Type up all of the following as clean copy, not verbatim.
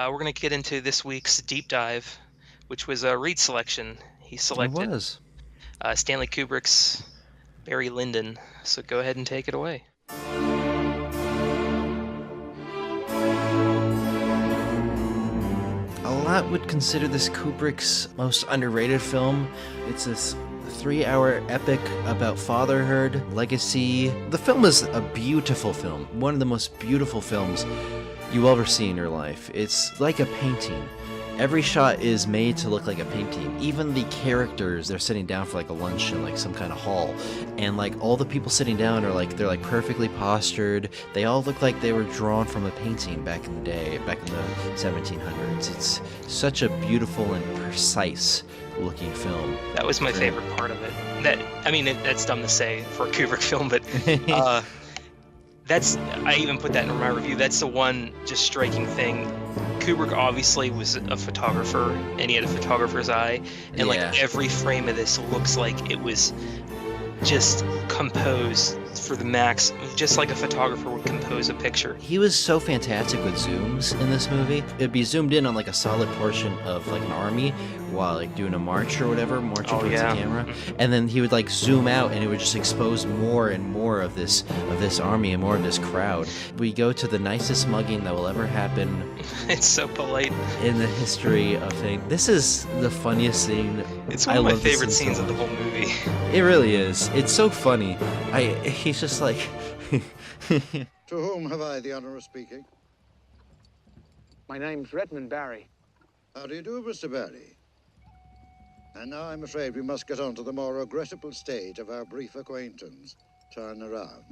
We're going to get into this week's deep dive, which was a Reed selection. He It selected was. Stanley Kubrick's Barry Lyndon. So go ahead and take it away. A lot would consider this Kubrick's most underrated film. It's this 3-hour epic about fatherhood, legacy. The film is a beautiful film, one of the most beautiful films you will ever see in your life. It's like a painting. Every shot is made to look like a painting. Even the characters, they're sitting down for like a lunch in like some kind of hall, and like all the people sitting down are like, they're like perfectly postured. They all look like they were drawn from a painting back in the day, back in the 1700s. It's such a beautiful and precise looking film. That was my favorite part of it. That's dumb to say for a Kubrick film, but I even put that in my review. That's the one just striking thing. Kubrick obviously was a photographer, and he had a photographer's eye, and like every frame of this looks like it was just composed for the max, just like a photographer would compose a picture. He was so fantastic with zooms in this movie. It'd be zoomed in on like a solid portion of like an army while like doing a march or whatever, marching towards the camera, and then he would like zoom out and it would just expose more and more of this army and more of this crowd. We go to the nicest mugging that will ever happen. It's so polite In the history of things. This is the funniest scene. It's one of my favorite scenes of the whole movie. It really is. It's so funny. He's just like... To whom have I the honor of speaking? My name's Redmond Barry. How do you do, Mr. Barry? And now I'm afraid we must get on to the more regrettable stage of our brief acquaintance. Turn around.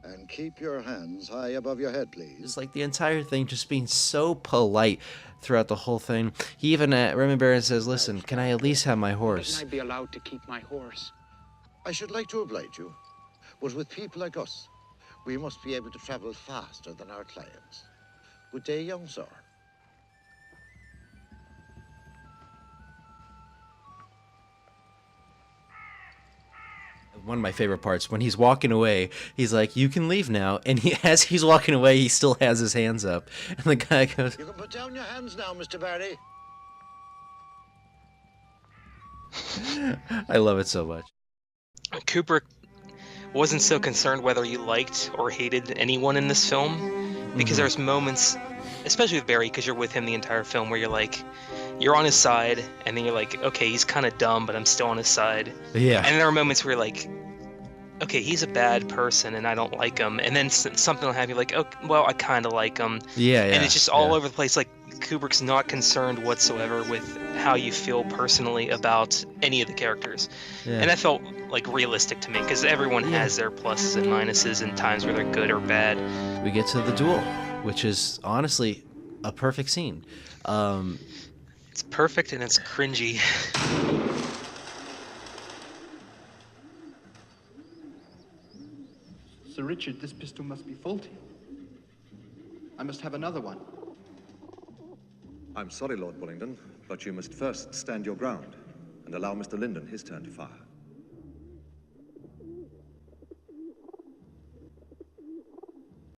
And keep your hands high above your head, please. It's like the entire thing just being so polite throughout the whole thing. He even, Raymond Barron says, listen, can I at least have my horse? Can I be allowed to keep my horse? I should like to oblige you, but with people like us, we must be able to travel faster than our clients. Good day, young sir. One of my favorite parts, when he's walking away, he's like, you can leave now. And as he's walking away, he still has his hands up. And the guy goes... You can put down your hands now, Mr. Barry. I love it so much. Kubrick wasn't so concerned whether you liked or hated anyone in this film, because there's moments, especially with Barry, because you're with him the entire film, where you're on his side, and then you're like, okay, he's kind of dumb, but I'm still on his side. Yeah. And there are moments where you're like, okay, he's a bad person, and I don't like him. And then something will happen, you're like, oh, well, I kind of like him. Yeah. And it's just all over the place. Like, Kubrick's not concerned whatsoever with how you feel personally about any of the characters. And that felt like realistic to me, because everyone has their pluses and minuses and times where they're good or bad. We get to the duel, which is honestly a perfect scene. It's perfect and it's cringy. Sir Richard, this pistol must be faulty. I must have another one. I'm sorry, Lord Bullingdon, but you must first stand your ground and allow Mr. Lyndon his turn to fire.